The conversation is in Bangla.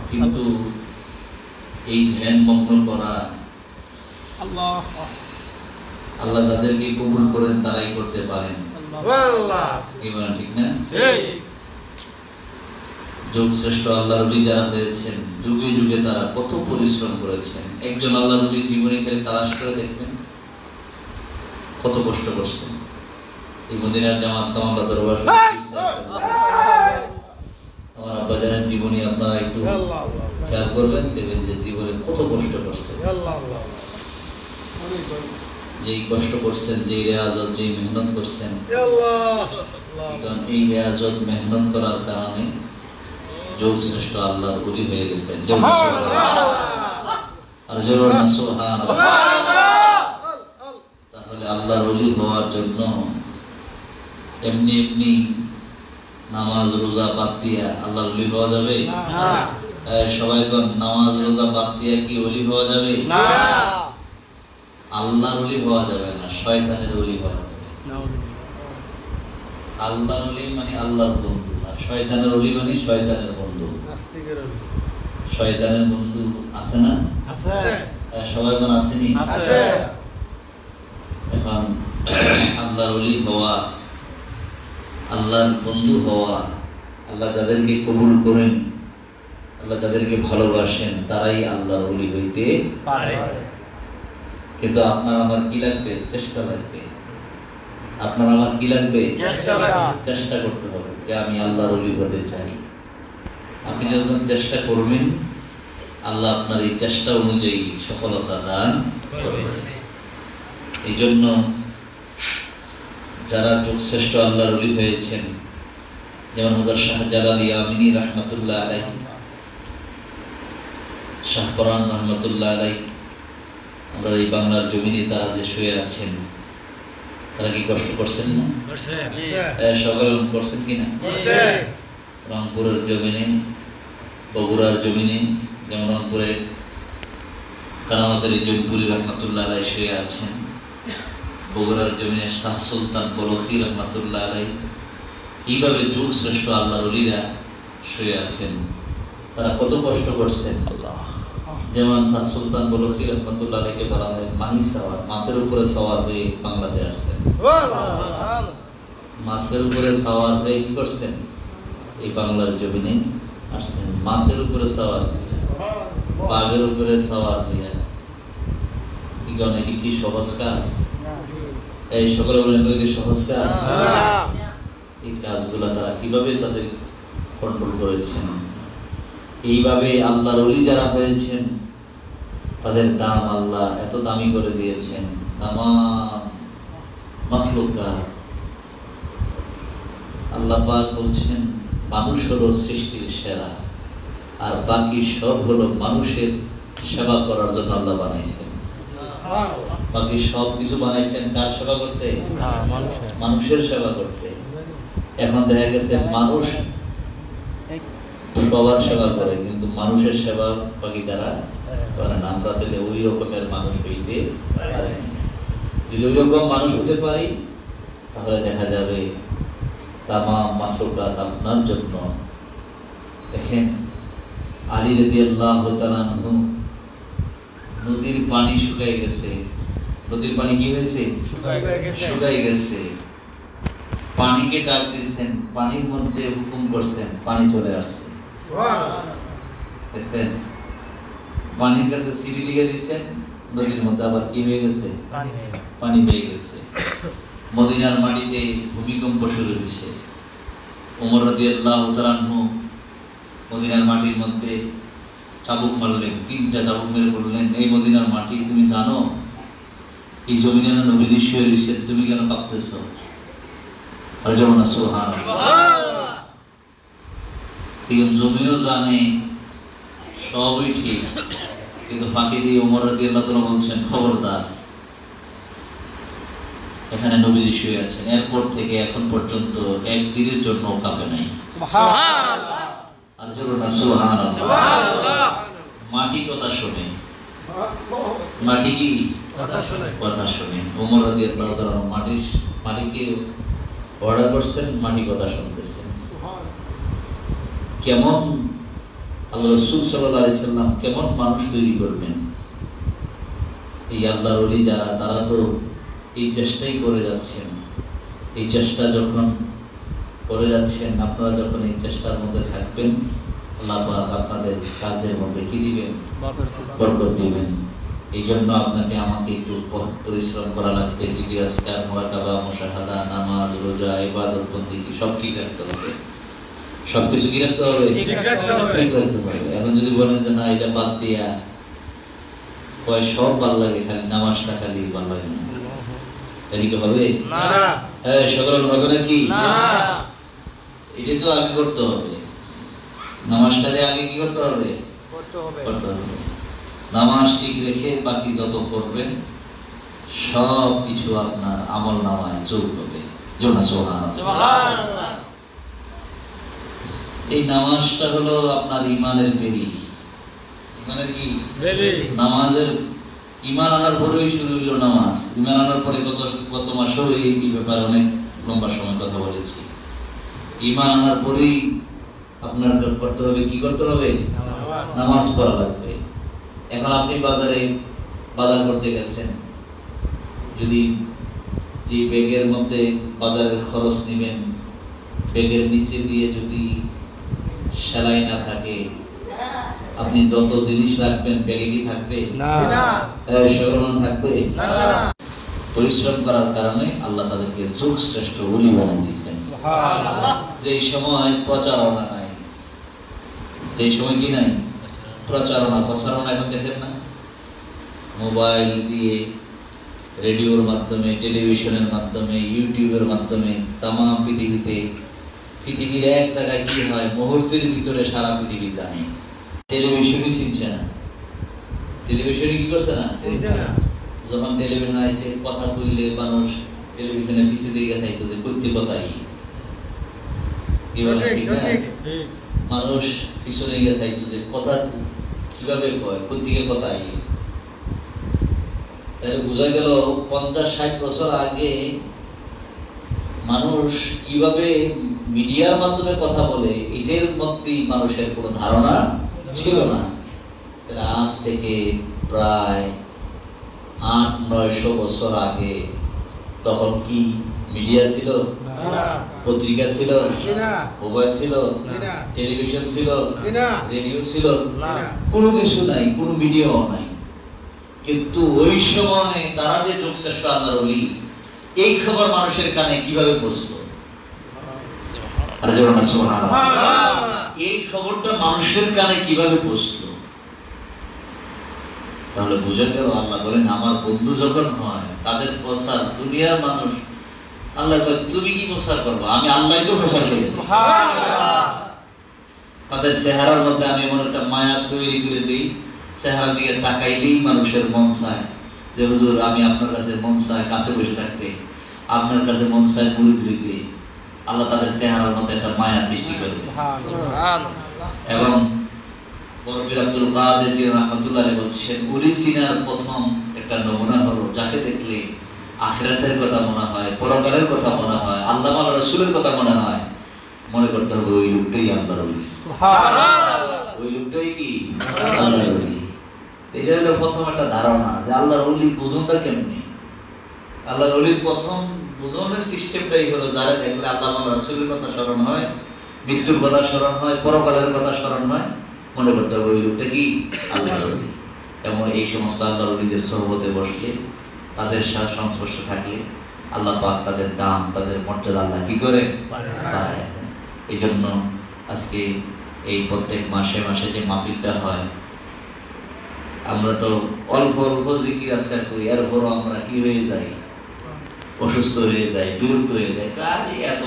কিন্তু এই ধ্যান মগ্ন করা আল্লাহ যাদেরকে কবুল করেন তারাই করতে পারেন। এবার ঠিক না? যোগ শ্রেষ্ঠ আল্লাহর ওলি যারা হয়েছেন যুগে যুগে তারা কত পরিশ্রম করেছেন। একজন আল্লাহর ওলি জীবনে খালি তালাশ করে দেখবেন কত কষ্ট করছেন। এই মদিনার জামাত কামাল দরবার আমার আব্বাজানের জীবনী আপনারা একটু খেয়াল করবেন, দেখবেন যে জীবনে কত কষ্ট করছেন। যেই কষ্ট করছেন, যেই রেয়াজত, যেই মেহনত করছেন, এই রেয়াজত মেহনত করার কারণে যোগ শ্রেষ্ঠ আল্লাহর ওলি হয়ে গেছেন। আর জোর না সুবহানাল্লাহ। তাহলে আল্লাহর ওলি হওয়ার জন্য এমনি এমনি নামাজ রোজা বাদ দিয়া আল্লাহর ওলি হওয়া যাবে না। সবাই কোন নামাজ রোজা বাদ দিয়া কি ওলি হওয়া যাবে না? আল্লাহর ওলি হওয়া যাবে না, শয়তানের ওলি হওয়া যাবে। আল্লাহর ওলি মানে আল্লাহর বন্ধু, আর শয়তানের ওলি মানে শয়তানের বন্ধু। শয়তানের বন্ধু আছে না? আছে। সবাই কোন আসেনি? আছে। এখন আল্লাহর ওলি হওয়া, আল্লাহর বন্ধু হওয়া, আল্লাহ যাদেরকে কবুল করেন, আল্লাহ যাদেরকে ভালোবাসেন তারাই আল্লাহর ওলি হইতে পারে। কিন্তু আপনার আমার কি লাগবে? চেষ্টা লাগবে। আপনার আমার কি লাগবে? চেষ্টা করতে হবে যে আমি আল্লাহর ওলি হতে চাই। আপনি যখন চেষ্টা করবেন আল্লাহ আপনার এই চেষ্টা অনুযায়ী সফলতা দান করবেন। এই জন্য যারা যোগশ্রেষ্ঠ আল্লাহর ওলি হয়েছেন, যেমন হযরত শাহ জালাল ইয়ামিনী রাহমাতুল্লাহ আলাইহি, শাহ পরান রাহমাতুল্লাহ আলাইহি, আমরা এই বাংলার জমিনে তারা যে শুয়ে আছেন, তারা কি কষ্ট করছেন না? সকাল করছেন কিনা? রংপুরের জমিনে, বগুড়ার জমিনে, যেমন রংপুরে কারামাতের জৈনপুরি রহমাতুল্লাহ আলাইহি শুয়ে আছেন, বগুড়ার জমিনে শাহ সুলতান বলখি রহমাতুল্লাহ আলাইহি, এইভাবে যুগ শ্রেষ্ঠ আল্লাহর ওলিরা শুয়ে আছেন। তারা কত কষ্ট করছেন। যেমন শাহ সুলতান বলখি রহমাতুল্লাহ আলাইহিকে বলা হয় মাহি সাওয়ার, মাছের উপরে সাওয়ার হয়ে বাংলাতে আসছেন। মাছের উপরে সাওয়ার হয়ে কি করছেন? এই বাংলার জমিনে আসছেন। মাছের উপরে সাওয়ার, বাঘের উপরে সাওয়ার হইয়া কি কারণে? কি সহজ কাজ? এই সকলে মনে করে কি সহজ কাজ? এই কাজগুলা তারা কিভাবে তাদের কন্ট্রোল করেছেন। এইভাবে আল্লাহর ওলি যারা হয়েছেন তাদের দাম আল্লাহ এত দামি করে দিয়েছেন। তামাম মাখলুকাত, আল্লাহ পাক বলছেন মানুষ হলো সৃষ্টির সেরা, আর বাকি সব হলো মানুষের সেবা করার জন্য আল্লাহ বানাইছেন। বাকি সব কিছু বানাইছেন কার সেবা করতে? মানুষের সেবা করতে। এখন দেখা গেছে মানুষ সবার সেবা করে, কিন্তু মানুষের সেবা বাকি তারা করে না। আমরা তাহলে ওই রকমের মানুষ হইতে পারি। যদি ওই রকম মানুষ হতে পারি তাহলে দেখা যাবে তামাম মাখলুকাত আপনার জন্য। দেখেন আলী রাদিয়াল্লাহু তাআলা আনহু, নদীর পানি শুকায় গেছে। নদীর পানি কি হয়েছে? শুকায় গেছে। পানিকে ডাক দিয়েছেন, পানির মধ্যে হুকুম করছেন, পানি চলে আসছে। দেখছেন, পানির কাছে সিঁড়ি লিখে দিয়েছেন, নদীর মধ্যে আবার কি হয়ে গেছে? পানি পেয়ে গেছে। মদিনার মাটিতে ভূমিকম্প শুরু হয়েছে। ওমর রাদিয়াল্লাহু তাআলা আনহু মদিনার মাটির মধ্যে চাবুক মারলেন, 3টা চাবুক মেরে বললেন, এই মদিনার মাটি, তুমি জানো এই জমিনে না নবীজি শুয়ে রয়েছেন, তুমি কেন কাঁপতেছ? আর যেমন সুবহানাল্লাহ। এই জমিনও জানে সবই ঠিক, কিন্তু ফাঁকি দিয়ে ওমর রাদিয়াল্লাহু তাআলা বলছেন, খবরদার, এখানে নবীজি শুয়ে আছেন। এরপর থেকে এখন পর্যন্ত একদিনের জন্য কাঁপে নাই। সুবহানাল্লাহ। আর যেমন সুবহানাল্লাহ। মাটি কথা শোনে, মাটি কি কথা শোনে। ওমর রাদিয়াল্লাহু তাআলা মাটিকে অর্ডার করছেন, মাটি কথা শুনতেছেন। কেমন আল্লাহ রাসূল সাল্লাল্লাহু আলাইহি সাল্লাম কেমন মানুষ তৈরি করবেন। এই আল্লাহর ওলি যারা, তারা তো এই চেষ্টাই করে যাচ্ছেন। এই চেষ্টা যখন করে যাচ্ছেন, আপনারা যখন এই চেষ্টার মধ্যে থাকবেন, আল্লাহ পাক আপনাদের কাজের মধ্যে কি দিবেন? বরকত দিবেন। এই জন্য আপনাকে আমাকে একটু পরিশ্রম করা লাগবে। জিকির, আজকার, মুরাকাবা, মুশাহাদা, নামাজ, রোজা, ইবাদত, বন্দেগী সব ঠিক রাখতে হবে। সবকিছু কি রাখতে হবে? ঠিক রাখতে হবে। এখন যদি বলেন যে না, এটা বাদ দিয়া কয় সব ভালো লাগে, খালি নামাজটা খালি ভালো লাগে না, এটা কি হবে? না। হ্যাঁ, সকল হবে নাকি? না। এটা তো আগে করতে হবে। নামাজটাকে আগে কি করতে হবে? করতে হবে। নামাজ ঠিক রেখে বাকি যত করবেন সব কিছু আপনার আমল নামায় যোগ হবে। সুবহানাল্লাহ। এই নামাজটা হলো আপনার ইমানের বেরি। ইমানের কি বেরি? নামাজের ইমান আনার পরেই শুরু হইল নামাজ। ইমান আনার পরে কত মাস হলো এই ব্যাপারে অনেক লম্বা সময় কথা বলেছি। ইমান আনার পরেই আপনার করতে হবে, কি করতে হবে? নামাজ পড়া লাগবে। এখন আপনি বাজার করতে গেছেন, যদি যে ব্যাগের মধ্যে বাজারের খরচ নেবেন, ব্যাগের নিচে দিয়ে যদি সেলাই না থাকে, আপনি যত জিনিস রাখবেন ব্যাগে কি থাকবে? না। সরলন থাকবে? না। পরিশ্রম করার কারণে আল্লাহ তাদেরকে যুগ শ্রেষ্ঠ ওলি বানিয়ে দিয়েছেন। যেই সময় প্রচারণা নাই, যেই সময় কি নাই প্রচারণা এখন দেখেন না, মোবাইল দিয়ে, রেডিওর মাধ্যমে, টেলিভিশনের মাধ্যমে, ইউটিউবের মাধ্যমে তামাম পৃথিবীর এক জায়গায় কি হয় মুহূর্তের ভিতরে সারা পৃথিবী জানে। টেলিভিশনই চিনছে না। টেলিভিশনে কি করছে না? যখন টেলিভিশন আইছে, কথা কইলে মানুষ টেলিভিশনে পিছিয়ে দিয়ে গেছে যে করতে কথাই মানুষ পিছনে গেছে যে কথা কিভাবে কয়, কোথেকে কথাই। তাহলে বোঝা গেল 50-60 বছর আগে মানুষ কিভাবে মিডিয়ার মাধ্যমে কথা বলে এটার মধ্যে মানুষের কোনো ধারণা ছিল না। আজ থেকে প্রায় 800-900 বছর আগে তখন কি মিডিয়া ছিল? পত্রিকা ছিল? মোবাইল ছিল? টেলিভিশন ছিল? রেডিও ছিল? কোনো কিছু নাই, কোনো মিডিয়াও নাই। কিন্তু ওই সময় তারা যে যোগশ্রেষ্ঠ আল্লাহর ওলি, এই খবর মানুষের কানে কিভাবে পৌঁছলো? এই খবরটা মানুষের কানে কিভাবে পৌঁছলো? তাহলে বোঝা গেল আল্লাহ বলেন আমার বন্ধু যখন হয় তাদের প্রচার দুনিয়ার মানুষ, আল্লাহ বলে তুমি কি প্রচার করবো? আমি আল্লাহ তো প্রচার করি। তাদের চেহারার মধ্যে আমি এমন একটা মায়া তৈরি করে দিই, চেহারার দিকে তাকাইলেই মানুষের মন চায় যে হুজুর আমি আপনার কাছে মন চায় কাছে বসে থাকতে, আপনার কাছে মন চায় মুরিদ হইতে। আল্লাহ তাদের চেহারার মধ্যে একটা মায়া সৃষ্টি করেছে। এবং আব্দুল কাদের জিলানী রাহমাতুল্লাহ আলাইহি বলছেন, ওলি চিনার প্রথম একটা নমুনা হলো যাকে দেখলে আখিরাতের কথা মনে হয়, পরকালের কথা মনে হয়, আল্লাহ ওয়া রাসূলের কথা মনে হয়, মনে করতে হবে ওই লোকটাই আল্লাহর ওলি। সুবহানাল্লাহ। ওই লোকটাই কি আল্লাহর ওলি। এটা হলো প্রথম একটা ধারণা যে আল্লাহর ওলি বুঝনটা কেমনে। আল্লাহর ওলির প্রথম বুঝনের সিস্টেমটাই হলো যারা দেখলে আল্লাহ ওয়া রাসূলের কথা স্মরণ হয়, মৃত্যুর কথা স্মরণ হয়, পরকালের কথা স্মরণ হয়, মনে করতে হবে ওই লোকটা কি আল্লাহর ওলি। এবং এই সমস্ত আল্লাহর ওলিদের সোহবতে বসলে, তাদের সাথে সংস্পর্শে থাকলে আল্লাহ পাক তাদের দাম, তাদের মর্যাদা আল্লাহ কি করে বাড়ায়। এই জন্য আজকে এই প্রত্যেক মাসে মাসে যে মাহফিলটা হয়, আমরা তো অল্প অল্প জিকির আজকার করি, এরপরও আমরা কি হয়ে যাই? অসুস্থ হয়ে যাই, বিরক্ত হয়ে যাই। কাজে এত